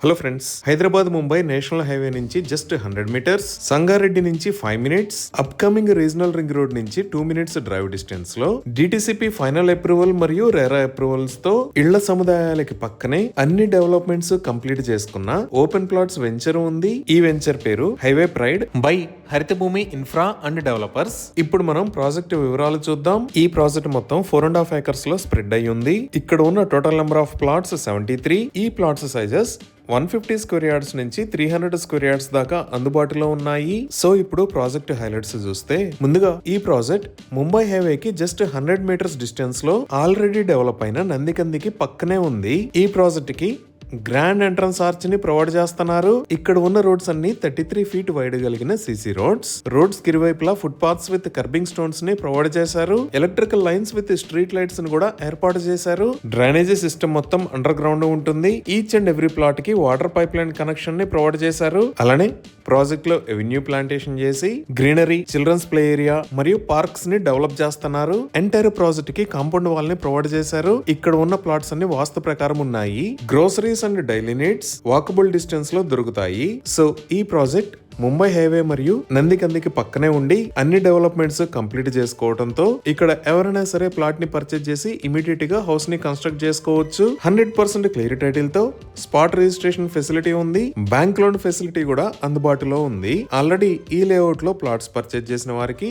Hello friends, Hyderabad Mumbai national highway నుంచి just 100 metres, Sangareddy నుంచి 5 minutes, upcoming regional ring road నుంచి 2 minutes drive distance లో DTCP final approval మరియు RERA approvals తో ఇళ్ల సముదాయాలకి పక్కనే అన్ని డెవలప్మెంట్స్ కంప్లీట్ చేసుకున్న ఓపెన్ ప్లాట్స్ వెంచర్ ఉంది. ఈ వెంచర్ పేరు highway pride by Harithabhoomi infra and developers. ఇప్పుడు మనం ప్రాజెక్ట్ వివరాలు చూద్దాం. ఈ ప్రాజెక్ట్ మొత్తం 4.5 acres లో స్ప్రెడ్ అయి ఉంది. ఇక్కడ ఉన్న టోటల్ నెంబర్ ఆఫ్ ప్లాట్స్ 73. ఈ ప్లాట్స్ సైజెస్ 150 స్క్వేర్ యార్డ్స్ నుంచి 300 స్క్వేర్ యార్డ్స్ దాకా అందుబాటులో ఉన్నాయి. సో ఇప్పుడు ప్రాజెక్ట్ హైలైట్స్ చూస్తే, ముందుగా ఈ ప్రాజెక్ట్ ముంబై హైవే కి జస్ట్ 100 మీటర్స్ డిస్టెన్స్ లో ఆల్రెడీ డెవలప్ అయిన నందికందికి పక్కనే ఉంది. ఈ ప్రాజెక్ట్ కి గ్రాండ్ ఎంట్రన్స్ ఆర్చ్ ని ప్రొవైడ్ చేస్తున్నారు. ఇక్కడ ఉన్న రోడ్స్ అన్ని 33 feet వైడ్ కలిగిన సిసి రోడ్స్ కి ఇరువైపులా foot paths with kerbing stones ని ప్రొవైడ్ చేశారు. Electrical lines with street lights ని కూడా ఏర్పాటు చేశారు. డ్రైనేజీ సిస్టమ్ మొత్తం అండర్ గ్రౌండ్ ఉంటుంది. ఈచ్ అండ్ ఎవ్రీ ప్లాట్ కి వాటర్ పైప్ లైన్ కనెక్షన్ ని ప్రొవైడ్ చేశారు. అలానే ప్రాజెక్ట్ లో ఎవెన్యూ ప్లాంటేషన్ చేసి గ్రీనరీ, చిల్డ్రన్స్ ప్లే ఏరియా మరియు పార్క్స్ ని డెవలప్ చేస్తున్నారు. ఎంటైర్ ప్రాజెక్ట్ కి కాంపౌండ్ వాల్ ని ప్రొవైడ్ చేశారు. ఇక్కడ ఉన్న ప్లాట్స్ అన్ని వాస్తు ప్రకారం ఉన్నాయి. Groceries and daily needs walkable distance లో దొరుకుతాయి. సో ఈ ప్రాజెక్ట్ ముంబై హైవే మరియు నందికందికి పక్కనే ఉండి అన్ని డెవలప్మెంట్స్ కంప్లీట్ చేసుకోవడంతో ఇక్కడ ఎవరైనా సరే ప్లాట్ ని పర్చేజ్ చేసి ఇమీడియట్ గా హౌస్ ని కన్స్ట్రక్ట్ చేసుకోవచ్చు. 100% క్లియర్ టైటిల్ తో స్పాట్ రిజిస్ట్రేషన్ ఫెసిలిటీ ఉంది. బ్యాంక్ లోన్ ఫెసిలిటీ కూడా అందుబాటులో ఉంది. ఆల్రెడీ ఈ లేఅవుట్ లో ప్లాట్స్ పర్చేజ్ చేసిన వారికి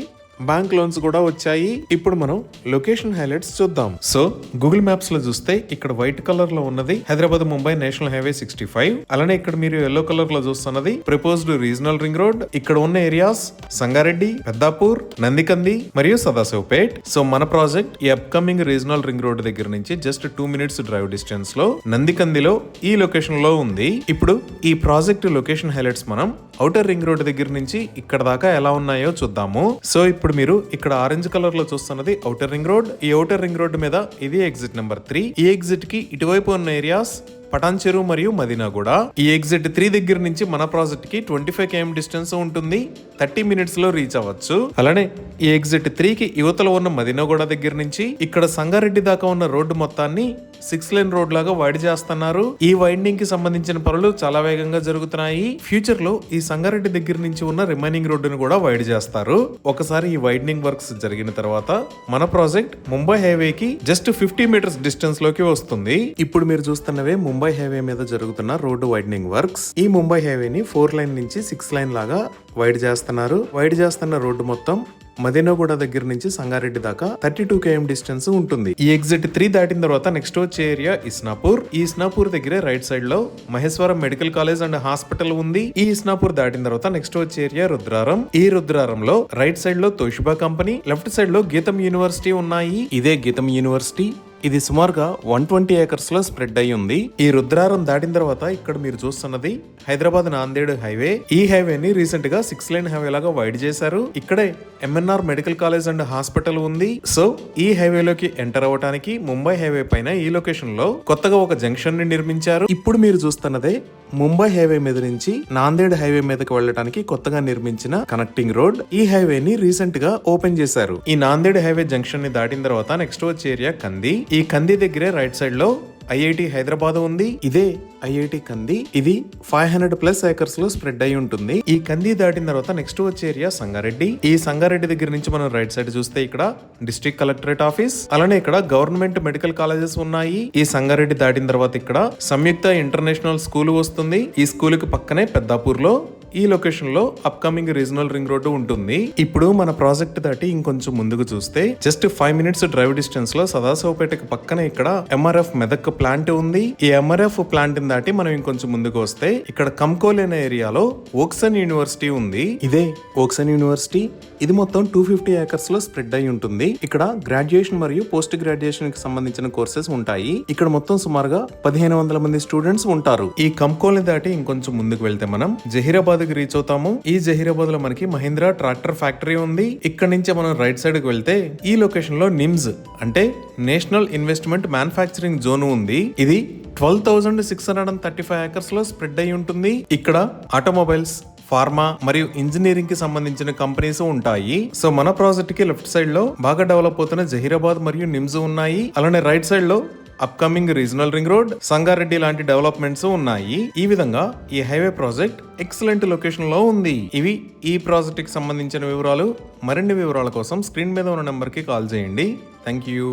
బ్యాంక్ లోన్స్ కూడా వచ్చాయి. ఇప్పుడు మనం లొకేషన్ హైలైట్స్ చూద్దాం. సో గూగుల్ మ్యాప్స్ లో చూస్తే ఇక్కడ వైట్ కలర్ లో ఉన్నది హైదరాబాద్ ముంబై నేషనల్ హైవే 65. అలానే ఇక్కడ మీరు ఎల్లో కలర్ లో చూస్తున్నది ప్రపోజ్డ్ రీజనల్ రింగ్ రోడ్. ఇక్కడ ఉన్న ఏరియాస్ సంగారెడ్డి, పెద్దాపూర్, నందికంది మరియు సదాశివపేట్. సో మన ప్రాజెక్ట్ ఈ అప్కమింగ్ రీజనల్ రింగ్ రోడ్ దగ్గర నుంచి జస్ట్ 2 minutes డ్రైవ్ డిస్టెన్స్ లో నందికందిలో ఈ లొకేషన్ లో ఉంది. ఇప్పుడు ఈ ప్రాజెక్ట్ లొకేషన్ హైలైట్స్ మనం ఔటర్ రింగ్ రోడ్ దగ్గర నుంచి ఇక్కడ దాకా ఎలా ఉన్నాయో చూద్దాము. సో ఇప్పుడు మీరు ఇక్కడ ఆరెంజ్ కలర్ లో చూస్తున్నది ఔటర్ రింగ్ రోడ్. ఈ ఔటర్ రింగ్ రోడ్ మీద ఇది ఎగ్జిట్ నెంబర్ 3. ఈ ఎగ్జిట్ కి ఇటువైపు ఉన్న ఏరియాస్ పటాన్ చెరువు మరియు మదీనాగూడ. ఈ ఎగ్జిట్ 3 దగ్గర నుంచి మన ప్రాజెక్ట్ కి 25 km డిస్టెన్స్ ఉంటుంది. 30 minutes లో రీచ్ అవ్వచ్చు. అలానే ఈ ఎగ్జిట్ 3 కి యువతలో ఉన్న మదీనాగూడ దగ్గర నుంచి ఇక్కడ సంగారెడ్డి దాకా ఉన్న రోడ్డు మొత్తాన్ని 6 lane రోడ్ లాగా వైడ్ చేస్తున్నారు. ఈ వైండింగ్ కి సంబంధించిన పనులు చాలా వేగంగా జరుగుతున్నాయి. ఫ్యూచర్ లో ఈ సంగారెడ్డి దగ్గర నుంచి ఉన్న రిమైనింగ్ రోడ్డును కూడా వైడ్ చేస్తారు. ఒకసారి ఈ వైండింగ్ వర్క్స్ జరిగిన తర్వాత మన ప్రాజెక్ట్ ముంబై హైవే కి జస్ట్ 50 meters డిస్టెన్స్ లోకి వస్తుంది. ఇప్పుడు మీరు చూస్తున్నవే ముంబై హైవే మీద జరుగుతున్న రోడ్డు వైడనింగ్ వర్క్స్. ఈ ముంబై హైవేని 4 lane నుంచి 6 lane లాగా వైడ్ చేస్తున్నారు. వైడ్ చేస్తున్న రోడ్డు మొత్తం మదీనాగూడ దగ్గర నుంచి సంగారెడ్డి దాకా 32 km డిస్టెన్స్ ఉంటుంది. ఈ ఎగ్జిట్ 3 దాటిన తర్వాత నెక్స్ట్ వచ్చే ఏరియా ఇస్నాపూర్. ఈ ఇస్నాపూర్ దగ్గరే రైట్ సైడ్ లో Maheshwaram medical college and hospital ఉంది. ఈ ఇస్నాపూర్ దాటిన తర్వాత నెక్స్ట్ వచ్చే ఏరియా రుద్రారం. ఈ రుద్రారంలో రైట్ సైడ్ లో తోషిబా కంపెనీ, లెఫ్ట్ సైడ్ లో గీతం యూనివర్సిటీ ఉన్నాయి. ఇదే గీతం యూనివర్సిటీ. ఇది సుమారుగా 120 acres లో స్ప్రెడ్ అయి ఉంది. ఈ రుద్రారం దాటిన తర్వాత ఇక్కడ మీరు చూస్తున్నది హైదరాబాద్ నాందేడ్ హైవే. ఈ హైవేని రీసెంట్ గా 6 lane హైవే లాగా వైడ్ చేశారు. ఇక్కడే MNR medical college and hospital ఉంది. సో ఈ హైవేలోకి ఎంటర్ అవ్వడానికి ముంబై హైవే పైన ఈ లొకేషన్ లో కొత్తగా ఒక జంక్షన్ ని నిర్మించారు. ఇప్పుడు మీరు చూస్తున్నదే ముంబై హైవే మీద నుంచి నాందేడ్ హైవే మీదకి వెళ్ళడానికి కొత్తగా నిర్మించిన కనెక్టింగ్ రోడ్. ఈ హైవేని రీసెంట్ గా ఓపెన్ చేశారు. ఈ నాందేడ్ హైవే జంక్షన్ ని దాటిన తర్వాత నెక్స్ట్ వచ్చే ఏరియా కంది. ఈ కంది దగ్గరే రైట్ సైడ్ లో ఐఐటి హైదరాబాద్ ఉంది. ఇదే ఐఐటి కంది. ఇది 500+ acres లో స్ప్రెడ్ అయి ఉంటుంది. ఈ కంది దాటిన తర్వాత నెక్స్ట్ వచ్చే ఏరియా సంగారెడ్డి. ఈ సంగారెడ్డి దగ్గర నుంచి మనం రైట్ సైడ్ చూస్తే ఇక్కడ డిస్ట్రిక్ట్ కలెక్టరేట్ ఆఫీస్, అలానే ఇక్కడ గవర్నమెంట్ మెడికల్ కాలేజెస్ ఉన్నాయి. ఈ సంగారెడ్డి దాటిన తర్వాత ఇక్కడ సంయుక్త ఇంటర్నేషనల్ స్కూల్ వస్తుంది. ఈ స్కూల్ కి పక్కనే పెద్దాపూర్ లో ఈ లొకేషన్ లో అప్కమింగ్ రీజనల్ రింగ్ రోడ్డు ఉంటుంది. ఇప్పుడు మన ప్రాజెక్ట్ దాటి ఇంకొంచెం ముందుకు చూస్తే జస్ట్ 5 minutes డ్రైవ్ డిస్టెన్స్ లో సదాశివపేటకి పక్కనే ఇక్కడ ఎంఆర్ఎఫ్ మెదక్ ప్లాంట్ ఉంది. ఈ ఎంఆర్ఎఫ్ ప్లాంట్ దాటి మనం ఇంకొంచెం ముందుకు వస్తే ఇక్కడ కంకోల్ అనే ఏరియాలో ఓక్సన్ యూనివర్సిటీ ఉంది. ఇదే ఓక్సన్ యూనివర్సిటీ. ఇది మొత్తం 250 acres లో స్ప్రెడ్ అయి ఉంటుంది. ఇక్కడ గ్రాడ్యుయేషన్ మరియు పోస్ట్ గ్రాడ్యుయేషన్ కి సంబంధించిన కోర్సెస్ ఉంటాయి. ఇక్కడ మొత్తం సుమారుగా 1500 మంది స్టూడెంట్స్ ఉంటారు. ఈ కంకోల్ ని దాటి ఇంకొంచెం ముందుకు వెళ్తే మనం జహీరాబాద్ రీచ్ అవుతాము. ఈ జహీరాబాద్ లో మనకి మహీంద్రా ట్రాక్టర్ ఫ్యాక్టరీ ఉంది. ఇక్కడ నుంచి మనం రైట్ సైడ్ కి వెళ్తే ఈ లొకేషన్ లో నిమ్స్ అంటే నేషనల్ ఇన్వెస్ట్మెంట్ మ్యానుఫ్యాక్చరింగ్ జోన్ ఉంది. ఇది 12,635 acres లో స్ప్రెడ్ అయి ఉంటుంది. ఇక్కడ ఆటోమొబైల్స్, ఫార్మా మరియు ఇంజనీరింగ్ కి సంబంధించిన కంపెనీస్ ఉంటాయి. సో మన ప్రాజెక్ట్ కి లెఫ్ట్ సైడ్ లో బాగా డెవలప్ అవుతున్న జహీరాబాద్ మరియు నిమ్స్ ఉన్నాయి. అలానే రైట్ సైడ్ లో upcoming regional ring road, Sangareddy లాంటి డెవలప్మెంట్స్ ఉన్నాయి. ఈ విధంగా ఈ హైవే ప్రాజెక్ట్ ఎక్సలెంట్ లొకేషన్ లో ఉంది. ఇవి ఈ ప్రాజెక్ట్ కి సంబంధించిన వివరాలు. మరిన్ని వివరాల కోసం స్క్రీన్ మీద ఉన్న నెంబర్ కి కాల్ చేయండి. Thank you.